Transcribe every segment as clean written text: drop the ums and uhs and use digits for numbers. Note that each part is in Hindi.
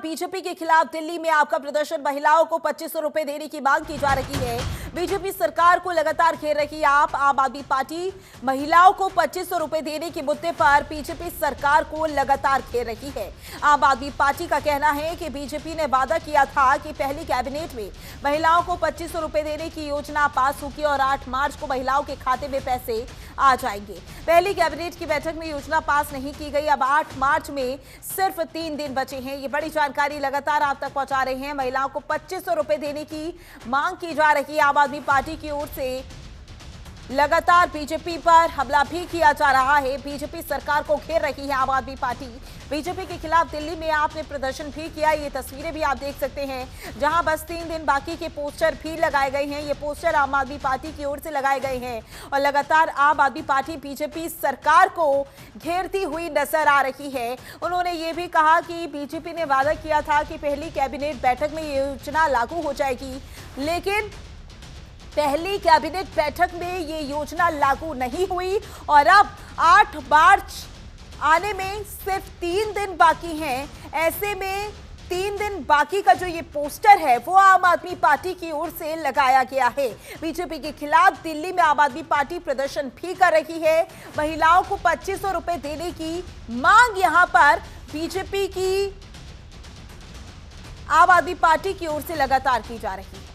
बीजेपी के खिलाफ दिल्ली में आपका प्रदर्शन, महिलाओं को 2500 रुपए देने की मांग की जा रही है। बीजेपी सरकार को लगातार घेर रही है आम आदमी पार्टी। महिलाओं को 2500 रुपए देने के मुद्दे पर बीजेपी सरकार को लगातार घेर रही है। आम आदमी पार्टी का कहना है कि बीजेपी ने वादा किया था कि पहली कैबिनेट में महिलाओं को 2500 रुपए देने की योजना पास होगी और 8 मार्च को महिलाओं के खाते में पैसे आ जाएंगे। पहली कैबिनेट की बैठक में योजना पास नहीं की गई। अब 8 मार्च में सिर्फ 3 दिन बचे हैं। ये बड़ी जानकारी लगातार आप तक पहुंचा रहे हैं। महिलाओं को 2500 रुपए देने की मांग की जा रही है। आम आदमी पार्टी की ओर से लगातार बीजेपी पर हमला भी किया जा रहा है। बीजेपी सरकार को घेर रही है आम आदमी पार्टी। बीजेपी के खिलाफ दिल्ली में आपने प्रदर्शन भी किया। ये तस्वीरें भी आप देख सकते हैं, जहां बस 3 दिन बाकी के पोस्टर भी लगाए गए हैं। ये पोस्टर आम आदमी पार्टी की ओर से लगाए गए हैं और लगातार आम आदमी पार्टी बीजेपी सरकार को घेरती हुई नजर आ रही है। उन्होंने ये भी कहा कि बीजेपी ने वादा किया था कि पहली कैबिनेट बैठक में ये योजना लागू हो जाएगी, लेकिन पहली कैबिनेट बैठक में ये योजना लागू नहीं हुई और अब 8 मार्च आने में सिर्फ 3 दिन बाकी हैं। ऐसे में 3 दिन बाकी का जो ये पोस्टर है वो आम आदमी पार्टी की ओर से लगाया गया है। बीजेपी के खिलाफ दिल्ली में आम आदमी पार्टी प्रदर्शन भी कर रही है। महिलाओं को 2500 रुपए देने की मांग यहां पर बीजेपी की आम आदमी पार्टी की ओर से लगातार की जा रही है।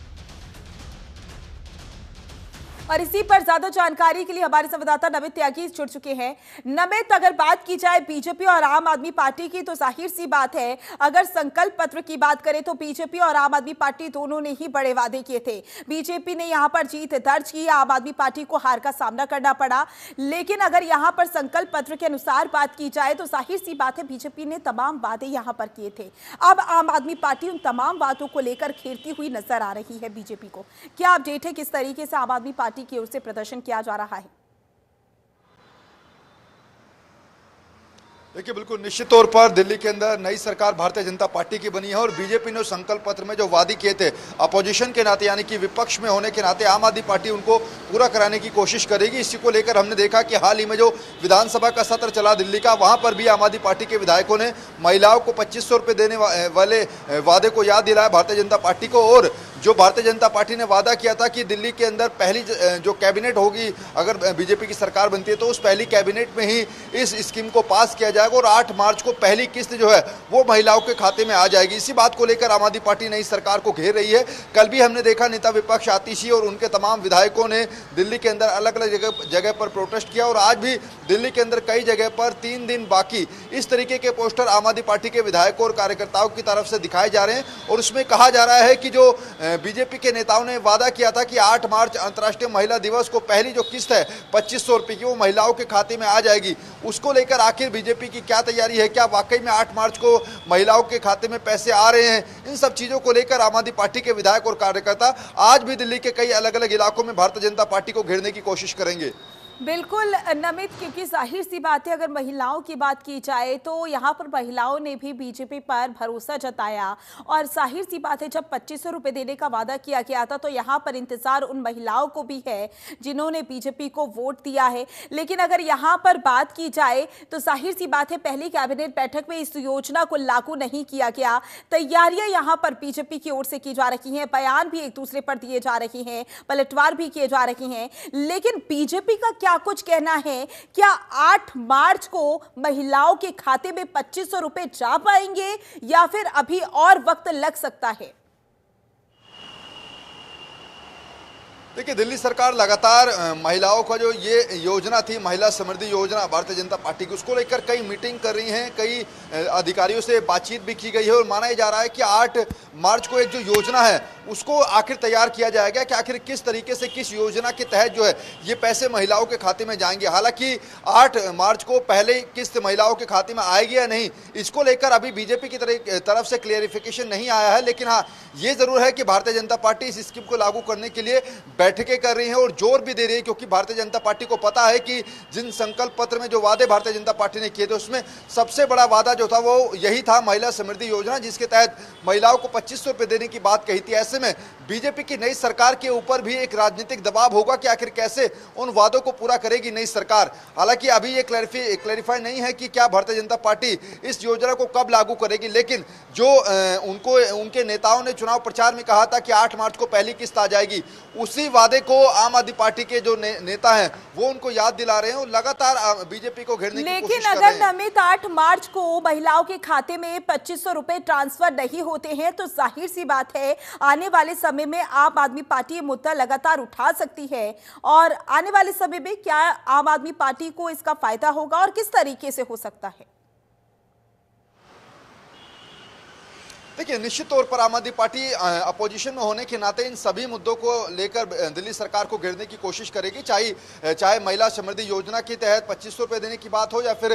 और इसी पर ज्यादा जानकारी के लिए हमारे संवाददाता नमित त्यागी जुड़ चुके हैं। नमित, अगर बात की जाए बीजेपी और आम आदमी पार्टी की, तो जाहिर सी बात है, अगर संकल्प पत्र की बात करें तो बीजेपी और आम आदमी पार्टी दोनों ने ही बड़े वादे किए थे। बीजेपी ने यहां पर जीत दर्ज की, आम आदमी पार्टी को हार का सामना करना पड़ा। लेकिन अगर यहां पर संकल्प पत्र के अनुसार बात की जाए तो जाहिर सी बात है, बीजेपी ने तमाम वादे यहां पर किए थे। अब आम आदमी पार्टी उन तमाम वादों को लेकर घेरती हुई नजर आ रही है बीजेपी को। क्या अपडेट है, किस तरीके से आम आदमी पार्टी की ओर से प्रदर्शन किया जा रहा है? देखिए, बिल्कुल निश्चित तौर पर दिल्ली के अंदर नई सरकार भारतीय जनता पार्टी की बनी है और बीजेपी ने संकल्प पत्र में जो वादे किए थे, अपोजिशन के नाते यानी कि विपक्ष में होने के नाते आम आदमी पार्टी उनको पूरा कराने की कोशिश करेगी। इसी को लेकर हमने देखा कि हाल ही में जो विधानसभा का सत्र चला दिल्ली का, वहां पर भी आम आदमी पार्टी के विधायकों ने महिलाओं को 2500 रुपए देने वाले वादे को याद दिलाया भारतीय जनता पार्टी को। और जो भारतीय जनता पार्टी ने वादा किया था कि दिल्ली के अंदर पहली जो कैबिनेट होगी, अगर बीजेपी की सरकार बनती है तो उस पहली कैबिनेट में ही इस स्कीम को पास किया जाएगा और 8 मार्च को पहली किस्त जो है वो महिलाओं के खाते में आ जाएगी। इसी बात को लेकर आम आदमी पार्टी नई सरकार को घेर रही है। कल भी हमने देखा नेता विपक्ष आतिशी और उनके तमाम विधायकों ने दिल्ली के अंदर अलग अलग जगह पर प्रोटेस्ट किया और आज भी दिल्ली के अंदर कई जगह पर 3 दिन बाकी इस तरीके के पोस्टर आम आदमी पार्टी के विधायकों और कार्यकर्ताओं की तरफ से दिखाए जा रहे हैं। और उसमें कहा जा रहा है कि जो बीजेपी के नेताओं ने वादा किया था कि 8 मार्च अंतर्राष्ट्रीय महिला दिवस को पहली जो किस्त है 2500 रुपए की वो महिलाओं के खाते में आ जाएगी। उसको लेकर आखिर बीजेपी की क्या तैयारी है, क्या वाकई में 8 मार्च को महिलाओं के खाते में पैसे आ रहे हैं, इन सब चीजों को लेकर आम आदमी पार्टी के विधायक और कार्यकर्ता आज भी दिल्ली के कई अलग अलग इलाकों में भारतीय जनता पार्टी को घेरने की कोशिश करेंगे। बिल्कुल नमित, क्योंकि जाहिर सी बात है, अगर महिलाओं की बात की जाए तो यहाँ पर महिलाओं ने भी बीजेपी पर भरोसा जताया और जाहिर सी बात है, जब 2500 रुपए देने का वादा किया गया था तो यहाँ पर इंतजार उन महिलाओं को भी है जिन्होंने बीजेपी को वोट दिया है। लेकिन अगर यहाँ पर बात की जाए तो जाहिर सी बात है, पहली कैबिनेट बैठक में इस योजना को लागू नहीं किया गया। तैयारियां यहाँ पर बीजेपी की ओर से की जा रही हैं, बयान भी एक दूसरे पर दिए जा रहे हैं, पलटवार भी किए जा रहे हैं। लेकिन बीजेपी का क्या कुछ कहना है, क्या 8 मार्च को महिलाओं के खाते में 2500 रुपए जा पाएंगे या फिर अभी और वक्त लग सकता है? देखिए, दिल्ली सरकार लगातार महिलाओं का जो ये योजना थी, महिला समृद्धि योजना भारतीय जनता पार्टी की, उसको लेकर कई मीटिंग कर रही हैं, कई अधिकारियों से बातचीत भी की गई है और माना जा रहा है कि 8 मार्च को एक जो योजना है उसको आखिर तैयार किया जाएगा कि आखिर किस तरीके से किस योजना के तहत जो है ये पैसे महिलाओं के खाते में जाएंगे। हालांकि 8 मार्च को पहले किस्त महिलाओं के खाते में आएगी या नहीं, इसको लेकर अभी बीजेपी की तरफ से क्लियरिफिकेशन नहीं आया है। लेकिन हाँ, ये जरूर है कि भारतीय जनता पार्टी इस स्कीम को लागू करने के लिए बैठकें कर रही है और जोर भी दे रही है, क्योंकि भारतीय जनता पार्टी को पता है कि जिन संकल्प पत्र में जो वादे भारतीय जनता पार्टी ने किए थे उसमें सबसे बड़ा वादा जो था वो यही था, महिला समृद्धि योजना, जिसके तहत महिलाओं को 2500 रुपए देने की बात कही थी। ऐसे ऐसे में बीजेपी की नई सरकार के ऊपर भी एक राजनीतिक दबाव होगा कि आखिर कैसे उन वादों को पूरा करेगी नई सरकार। हालांकि अभी ये क्लैरिफाई नहीं है कि क्या भारतीय जनता पार्टी इस योजना को कब लागू करेगी, लेकिन जो उनके नेताओं ने चुनाव प्रचार में कहा था कि 8 मार्च को पहली किस्त आ जाएगी, उसी वादे को आम आदमी पार्टी के जो नेता हैं वो उनको याद दिला रहे हैं और लगातार बीजेपी को घेरने की कोशिश कर रहे हैं। लेकिन अगर नमित 8 मार्च को महिलाओं के खाते में 2500 रुपए ट्रांसफर नहीं होते हैं तो जाहिर सी बात है आने वाले समय में आम आदमी पार्टी ये मुद्दा लगातार उठा सकती है। और आने वाले समय में क्या आम आदमी पार्टी को इसका फायदा होगा और किस तरीके से हो सकता है? देखिए, निश्चित तौर पर आम आदमी पार्टी अपोजिशन में होने के नाते इन सभी मुद्दों को लेकर दिल्ली सरकार को घेरने की कोशिश करेगी, चाहे महिला समृद्धि योजना के तहत 2500 रुपये देने की बात हो या फिर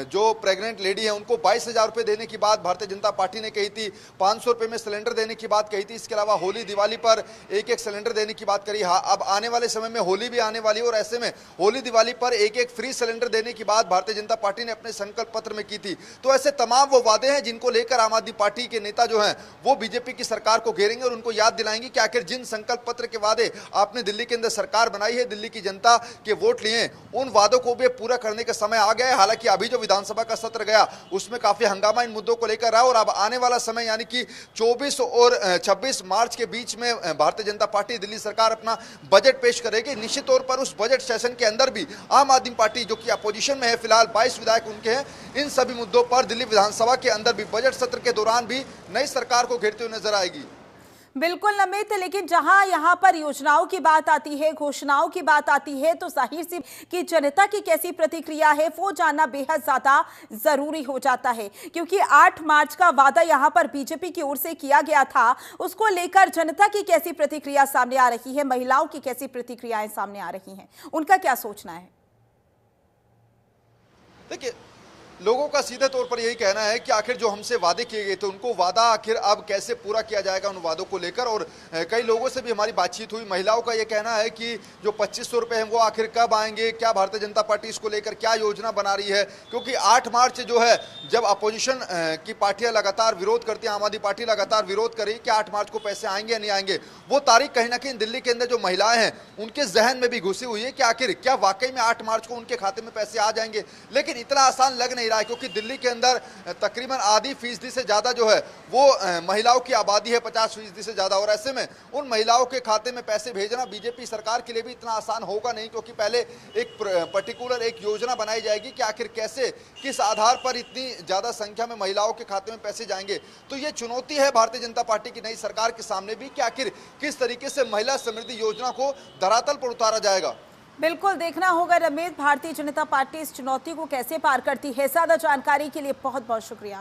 जो प्रेग्नेंट लेडी है उनको 22,000 रुपये देने की बात भारतीय जनता पार्टी ने कही थी, 500 रुपये में सिलेंडर देने की बात कही थी। इसके अलावा होली दिवाली पर एक सिलेंडर देने की बात करी। हाँ, अब आने वाले समय में होली भी आने वाली है और ऐसे में होली दिवाली पर एक फ्री सिलेंडर देने की बात भारतीय जनता पार्टी ने अपने संकल्प पत्र में की थी। तो ऐसे तमाम वो वादे हैं जिनको लेकर आम आदमी पार्टी के नेता जो हैं वो बीजेपी की सरकार को घेरेंगे और उनको याद दिलाएंगे कि आखिर जिन संकल्प पत्र के वादे आपने दिल्ली के अंदर सरकार बनाई है, दिल्ली की जनता के वोट लिए, उन वादों को भी पूरा करने का समय आ गया है। हालांकि अभी जो विधानसभा का सत्र गया उसमें काफी हंगामा इन मुद्दों को लेकर रहा और अब आने वाला समय यानी कि 24 और 26 मार्च के बीच में भारतीय जनता पार्टी दिल्ली सरकार अपना बजट पेश करेगी। निश्चित तौर पर उस बजट सेशन के अंदर भी आम आदमी पार्टी जो कि अपोजिशन में है, फिलहाल 22 विधायक उनके हैं, इन सभी मुद्दों पर दिल्ली विधानसभा के अंदर भी बजट सत्र के दौरान भी नई सरकार को घेरते हुए नजर आएगी। बिल्कुल नमित, लेकिन जहां यहां पर योजनाओं की बात आती है, घोषणाओं की बात आती है, तो जाहिर सी कि जनता की कैसी प्रतिक्रिया है वो जानना बेहद ज्यादा जरूरी हो जाता है, क्योंकि 8 मार्च का वादा यहां पर बीजेपी की ओर से किया गया था। उसको लेकर जनता की कैसी प्रतिक्रिया सामने आ रही है, महिलाओं की कैसी प्रतिक्रियाएं सामने आ रही हैं, उनका क्या सोचना है? देखिए, लोगों का सीधे तौर पर यही कहना है कि आखिर जो हमसे वादे किए गए थे उनको वादा आखिर अब कैसे पूरा किया जाएगा उन वादों को लेकर। और कई लोगों से भी हमारी बातचीत हुई। महिलाओं का ये कहना है कि जो 2500 रुपये हैं वो आखिर कब आएंगे, क्या भारतीय जनता पार्टी इसको लेकर क्या योजना बना रही है, क्योंकि 8 मार्च जो है जब अपोजिशन की पार्टियां लगातार विरोध करती हैं, आम आदमी पार्टी लगातार विरोध कर रही है कि 8 मार्च को पैसे आएंगे या नहीं आएंगे, वो तारीख कहीं ना कहीं दिल्ली के अंदर जो महिलाएं हैं उनके जहन में भी घुसी हुई है कि आखिर क्या वाकई में 8 मार्च को उनके खाते में पैसे आ जाएंगे। लेकिन इतना आसान लग नहीं रहा है, क्योंकि दिल्ली के अंदर तकरीबन आधी फीसदी से ज्यादा जो है वो महिलाओं की आबादी है, 50% से ज्यादा। और ऐसे में उन महिलाओं के खाते में पैसे भेजना बीजेपी सरकार के लिए भी इतना आसान होगा नहीं, क्योंकि पहले एक पर्टिकुलर एक योजना बनाई जाएगी कि आखिर कैसे, किस आधार पर इतनी ज्यादा संख्या में महिलाओं के खाते में पैसे जाएंगे। तो ये चुनौती है भारतीय जनता पार्टी की नई सरकार के सामने भी कि आखिर किस तरीके से महिला समृद्धि योजना को धरातल पर उतारा जाएगा। बिल्कुल देखना होगा रमेश, भारतीय जनता पार्टी इस चुनौती को कैसे पार करती है। ज्यादा जानकारी के लिए बहुत बहुत शुक्रिया।